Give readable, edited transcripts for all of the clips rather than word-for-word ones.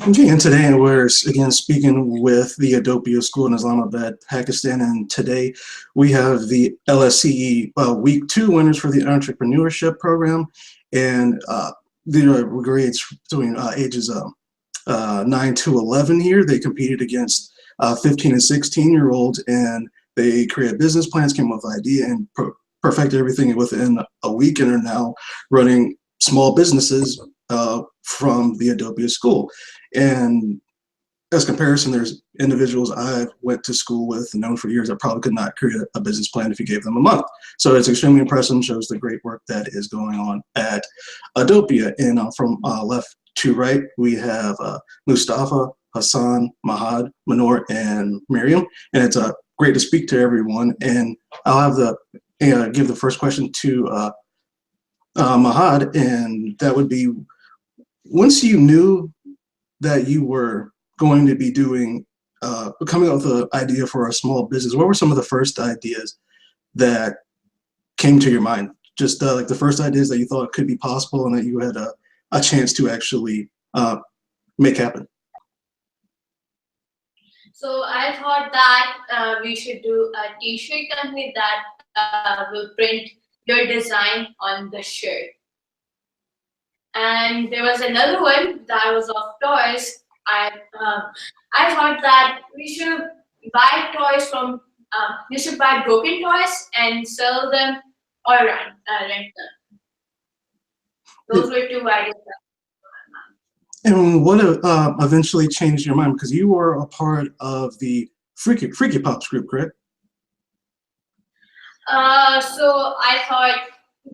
Okay, and today we're again speaking with the Edopia School in Islamabad, Pakistan, and today we have the LSCE Week 2 winners for the entrepreneurship program, and the grades between ages 9 to 11 here. They competed against 15 and 16-year-olds, and they created business plans, came up with an idea, and perfected everything within a week, and are now running small businesses from the Edopia School. And as comparison, there's individuals I went to school with and known for years that probably could not create a business plan if you gave them a month. So it's extremely impressive and shows the great work that is going on at Edopia. And from left to right, we have Mustafa, Hassan, Mahad, Manor, and Miriam. And it's great to speak to everyone. And I'll have give the first question to Mahad, and that would be, once you knew that you were going to be doing, coming up with an idea for a small business, what were some of the first ideas that came to your mind? Just like the first ideas that you thought could be possible and that you had a chance to actually make happen. So I thought that we should do a t-shirt company that will print your design on the shirt. And there was another one that was of toys. I thought that we should buy toys from we should buy broken toys and sell them or rent them. Those were two ideas. And what eventually changed your mind? Because you were a part of the Freaky Pops group, correct? So I thought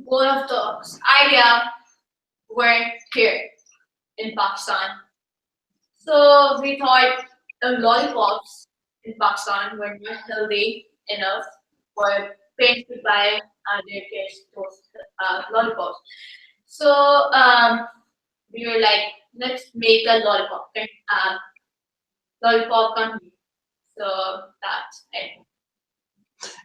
both of those ideas were here in Pakistan. So we thought the lollipops in Pakistan were not healthy enough for parents to buy their kids those lollipops. So we were like, let's make a lollipop company. So that's it.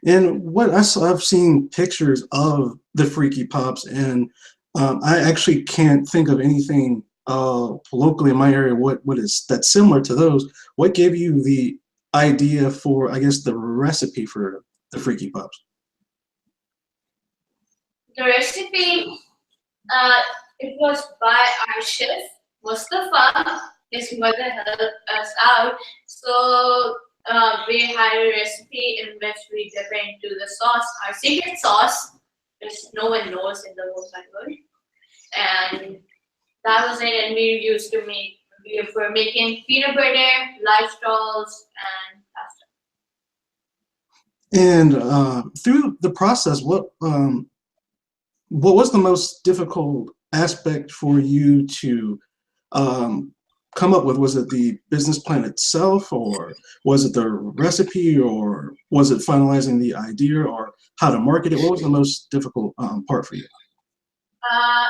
And I've seen pictures of the Freaky Pops, and I actually can't think of anything locally in my area what is that's similar to those. What gave you the idea for, I guess, the recipe for the Freaky Pops? The recipe, it was by our chef Mustafa. His mother helped us out, so we had a recipe in which we dip into the sauce, our secret sauce, which no one knows in the whole world. And that was it. And we were making peanut butter, lifestyles, and pasta. And through the process, what was the most difficult aspect for you to come up with? Was it the business plan itself, or was it the recipe, or was it finalizing the idea, or how to market it? What was the most difficult part for you?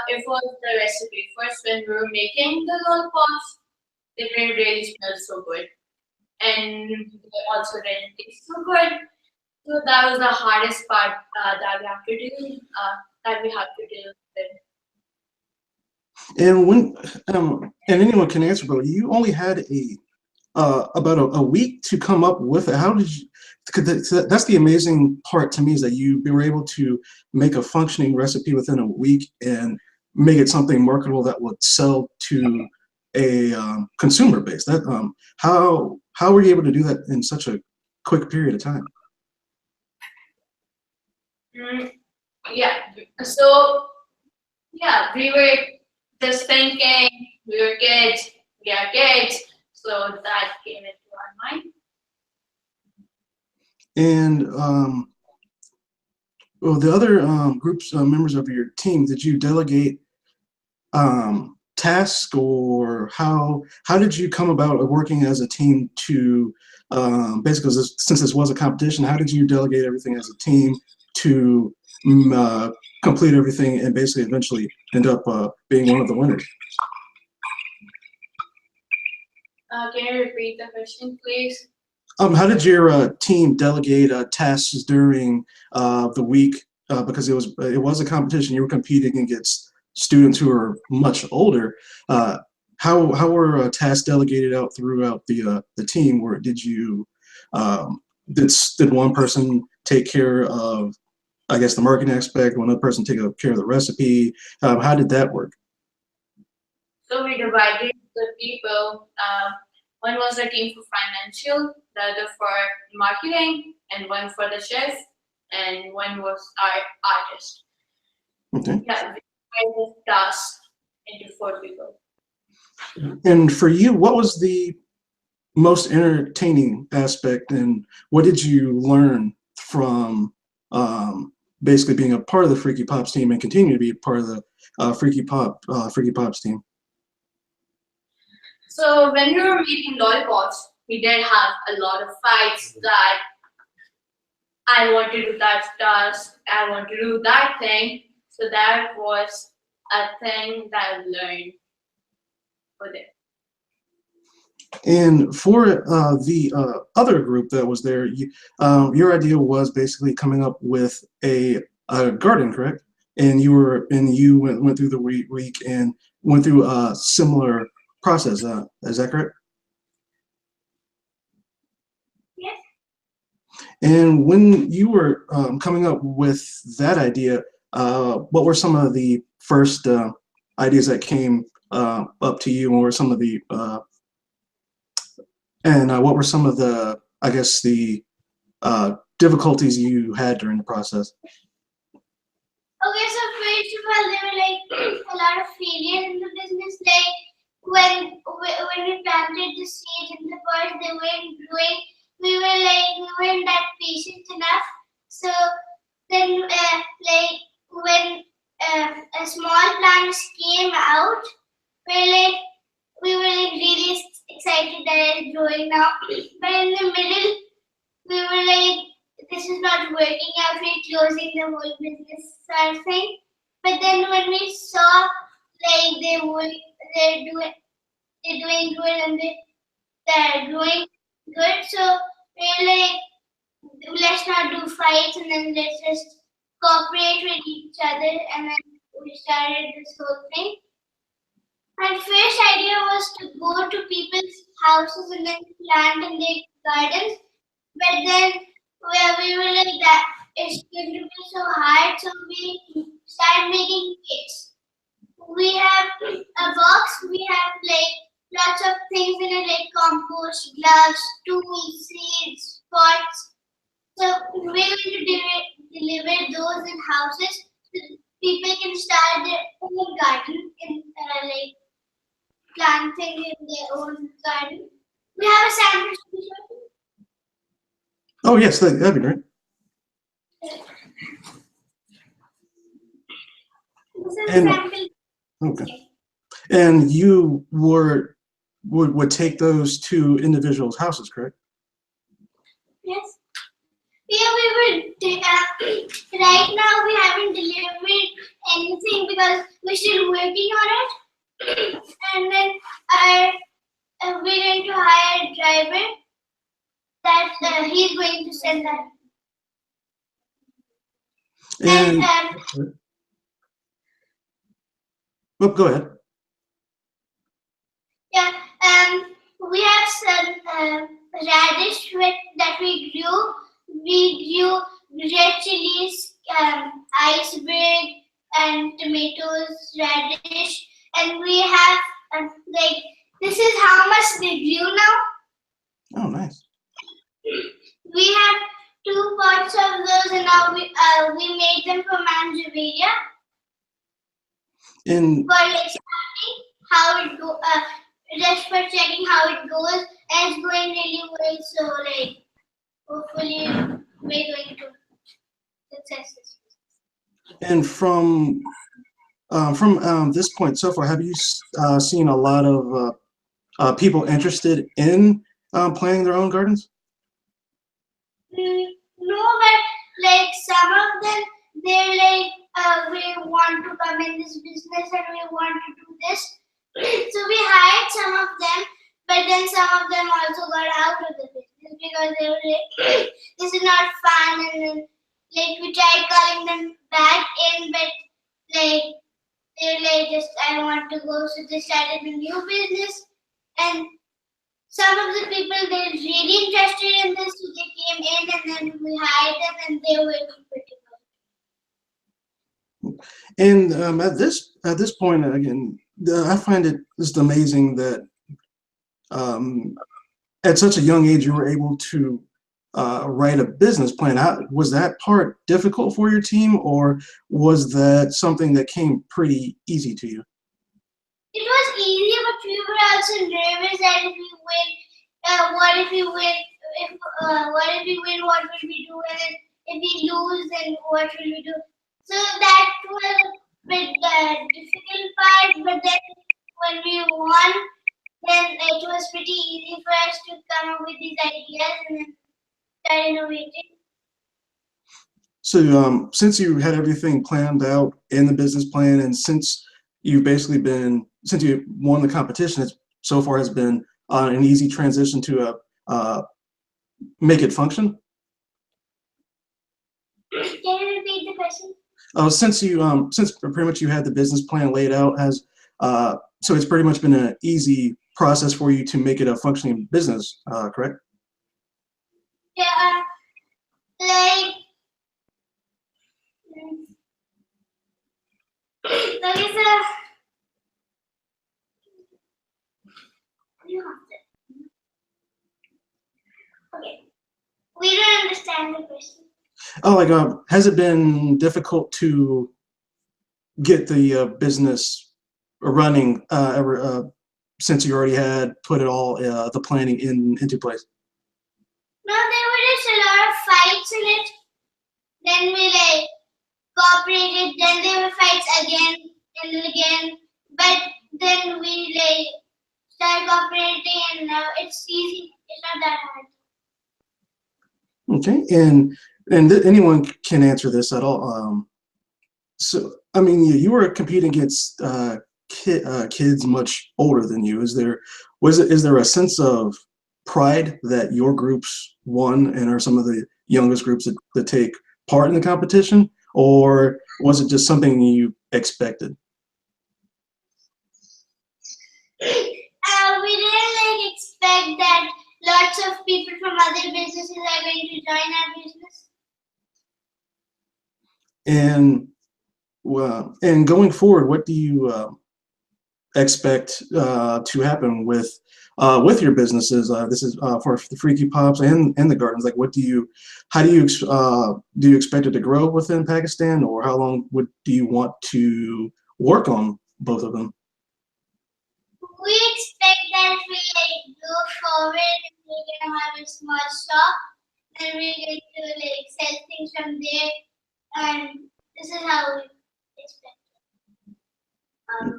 It was the recipe. First, when we were making the lollipops, they didn't really smell so good, and they also didn't taste so good. So that was the hardest part that we have to do. With. And when and anyone can answer, but you only had about a week to come up with it. How did you? That's the amazing part to me, is that you were able to make a functioning recipe within a week and make it something marketable that would sell to a consumer base. That how were you able to do that in such a quick period of time? Yeah. So yeah, we were just thinking, we are kids, so that came into our mind. And well, the other groups, members of your team, did you delegate tasks, or how did you come about working as a team to basically, since this was a competition, how did you delegate everything as a team to complete everything and basically eventually end up being one of the winners? Can you repeat the question, please? How did your team delegate tasks during the week? Because it was a competition. You were competing against students who are much older. How how were tasks delegated out throughout the team? Or did you did one person take care of, I guess, the marketing aspect, one other person take care of the recipe? How did that work? So we divided the people. One was a team for financial, the other for marketing, and one for the chef, and one was our artist. Okay. Yeah, we divided the task into 4 people. And for you, what was the most entertaining aspect, and what did you learn from basically being a part of the Freaky Pops team and continue to be a part of the Freaky Pops team? So when we were making lollipops, we did have a lot of fights that I want to do that task, I want to do that thing. So that was a thing that I learned for it. And for the other group that was there, your idea was basically coming up with a garden, correct? And you went through the week and went through a similar process. Is that correct? Yes. And when you were coming up with that idea, what were some of the first ideas that came up to you, or some of the what were some of the, I guess, the difficulties you had during the process? Okay, so first of all, there were like a lot of failure in the business. Like when we planted the seeds in the first, they weren't growing. We weren't that patient enough. So then, like when a small plant came out, we were like really excited that it's growing now. But in the middle, we were like, this is not working out, we're closing the whole business sort of thing. But then when we saw like they're doing good and they're growing good, so we're like, let's not do fights and then let's just cooperate with each other, and then we started this whole thing. My first idea was to go to people's houses and then plant in their gardens. But then we were like that it's going to be so hard, so we started making kits. We have a box, we have like lots of things in it like compost, gloves, tools, seeds, pots. So we're going to deliver those in houses so people can start their own garden in like planting in their own garden. We have a sample. Oh yes, that'd be great. This is And a sample. okay, and you would take those to individuals' houses, correct? Yes. Yeah, we will. Right now, we haven't delivered anything because we're still working on it. And then we're going to hire a driver that he's going to send that. And And oh, go ahead. yeah, we have some radish that we grew. We grew red chilies, iceberg, and tomatoes, radish, and we have like this is how much they grew now. Oh, nice. We have 2 pots of those, and now we made them for Manjaveria And for like starting how it go. Just for checking how it goes, and it's going really well. So like hopefully we're going to success this. and from this point so far, have you seen a lot of people interested in planting their own gardens? No, but like some of them, they're like, we want to come in this business and we want to do this. So we hired some of them, but then some of them also got out of the business because they were like, this is not fun, and then like we tried calling them back in, but like they were like, just I want to go, so they started a new business. And some of the people they were really interested in this, so they came in, and then we hired them, and they were pretty good. And at this point, again, I find it just amazing that at such a young age you were able to write a business plan. Was that part difficult for your team, or was that something that came pretty easy to you? It was easy, but we were also nervous that if we win, what if we win? What if we win? What will we do? And then if we lose, then what will we do? So that was a bit difficult part. But then when we won, then it was pretty easy for us to come up with these ideas and then start innovating. So since you had everything planned out in the business plan, and since you won the competition, it so far has been an easy transition to make it function. Can you repeat the question? Since pretty much you had the business plan laid out, so it's pretty much been an easy process for you to make it a functioning business, correct? Yeah, like okay, so okay, we don't understand the question. Oh, like, has it been difficult to get the business running since you already had put it all the planning into place? No, there were just a lot of fights in it. Then we like cooperated. Then there were fights again and again. But then we like started cooperating, and now it's easy. It's not that hard. Okay, and anyone can answer this at all. So, I mean, you were competing against kids much older than you. Is there a sense of pride that your groups won and are some of the youngest groups that take part in the competition, or was it just something you expected? We didn't like expect that lots of people from other businesses are going to join our business. And going forward, what do you expect to happen with your businesses? This is for the Freaky Pops and the Gardens. Like, how do you expect it to grow within Pakistan, or how long do you want to work on both of them? We expect that if we like go forward, we're gonna have a small shop, and we're going to like sell things from there, and this is how we expect.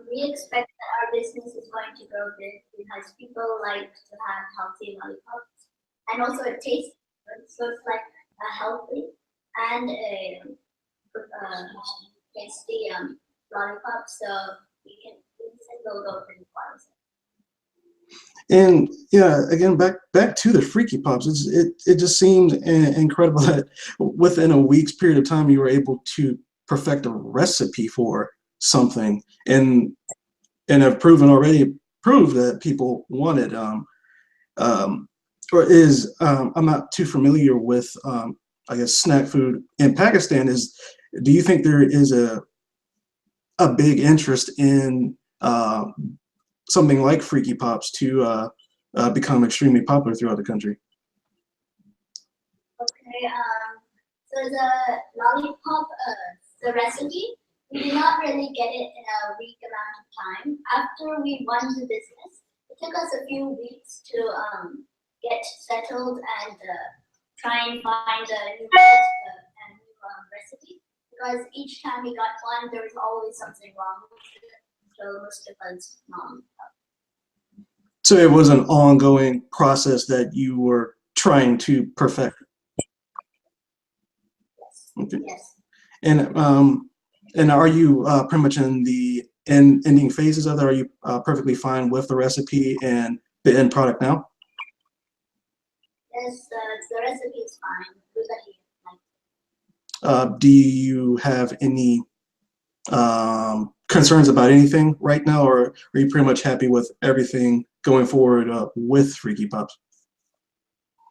We expect that our business is going to grow big because people like to have healthy lollipops, and also it tastes good, so it's like a healthy and a tasty lollipop. So we can go pretty far. And yeah, again, back to the Freaky Pops. It just seemed incredible that within a week's period of time you were able to perfect a recipe for something, and have proved that people want it. I'm not too familiar with I guess snack food in Pakistan. Do you think there is a big interest in something like Freaky Pops to become extremely popular throughout the country? Okay, so the lollipop, the recipe, we did not really get it in a week amount of time. After we won the business, it took us a few weeks to get settled and try and find a new recipe, because each time we got one, there was always something wrong with it. So most of us So it was an ongoing process that you were trying to perfect. Yes. Okay. Yes. And are you pretty much in the ending phases of it? Are you perfectly fine with the recipe and the end product now? Yes, the recipe is fine. Do you have any concerns about anything right now, or are you pretty much happy with everything going forward with Freaky Pops?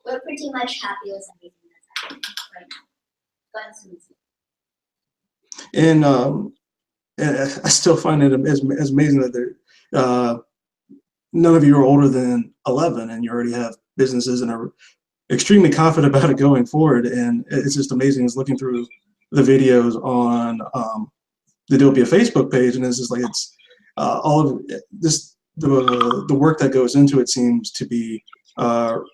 We're pretty much happy with everything that's happening right now. Going smoothly. And I still find it as amazing that none of you are older than 11, and you already have businesses and are extremely confident about it going forward. And it's just amazing. It's looking through the videos on the Edopia Facebook page, and it's just like it's all of this. The work that goes into it seems to be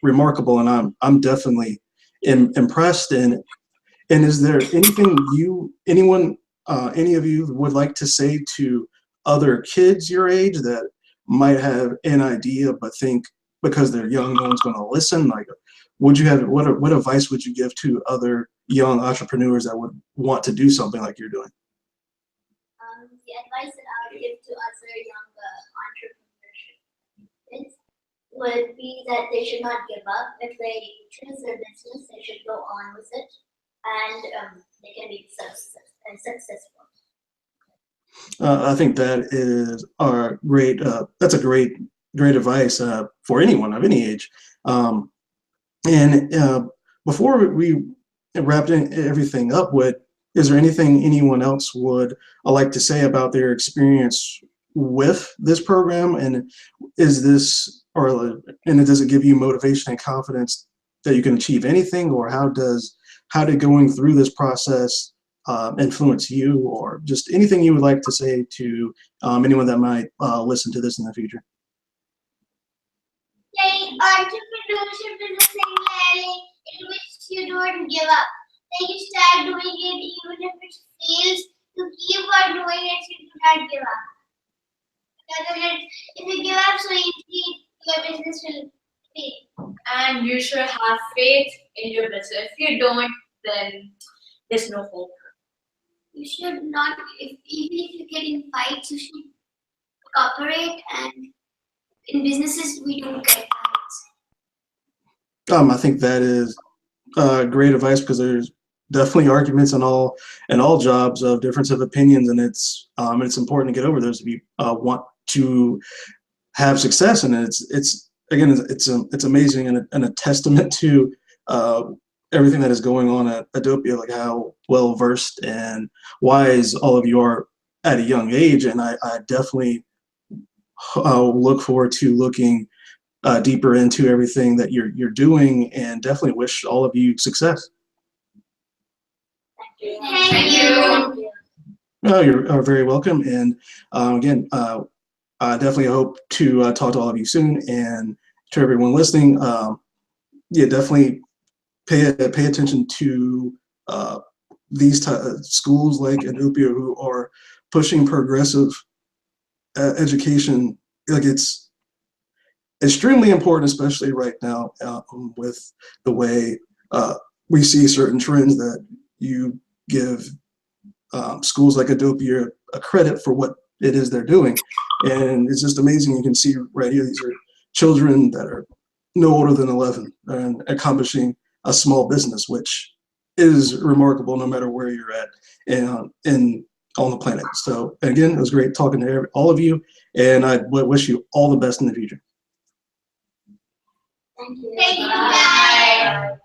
remarkable, and I'm definitely impressed. And is there anything any of you would like to say to other kids your age that might have an idea but think because they're young, no one's going to listen? Like, would you have what advice would you give to other young entrepreneurs that would want to do something like you're doing? The advice that I would give to other young entrepreneurship kids would be that they should not give up. If they choose their business, they should go on with it, and they can be successful. I think that is great. That's a great advice for anyone of any age. And before we wrapped everything up, is there anything anyone else would like to say about their experience with this program? And does it give you motivation and confidence that you can achieve anything, or how did going through this process influence you, or just anything you would like to say to anyone that might listen to this in the future? Like entrepreneurship is a thing in which you don't give up. Like you start doing it even if it fails, you keep on doing it, so you do not give up. Because if you give up so easily, your business will fail. And you should have faith in your business. If you don't, then there's no hope. You should not, even if you get in fights, you should cooperate, and in businesses we don't get fights. I think that is great advice, because there's definitely arguments in all jobs of difference of opinions, and it's important to get over those if you want to have success. And it's amazing and a testament to everything that is going on at Edopia, like how well versed and wise all of you are at a young age. And I definitely look forward to looking deeper into everything that you're doing, and definitely wish all of you success. Thank you. Oh, you're very welcome. And again, I definitely hope to talk to all of you soon. And to everyone listening, yeah, definitely pay attention to these schools like Edopia who are pushing progressive education. Like, it's extremely important, especially right now with the way we see certain trends, that you give schools like Edopia a credit for what it is they're doing. And it's just amazing. You can see right here, these are children that are no older than 11 and accomplishing a small business, which is remarkable no matter where you're at on the planet. So again, it was great talking to all of you, and I wish you all the best in the future. Thank you. Thank you. Bye.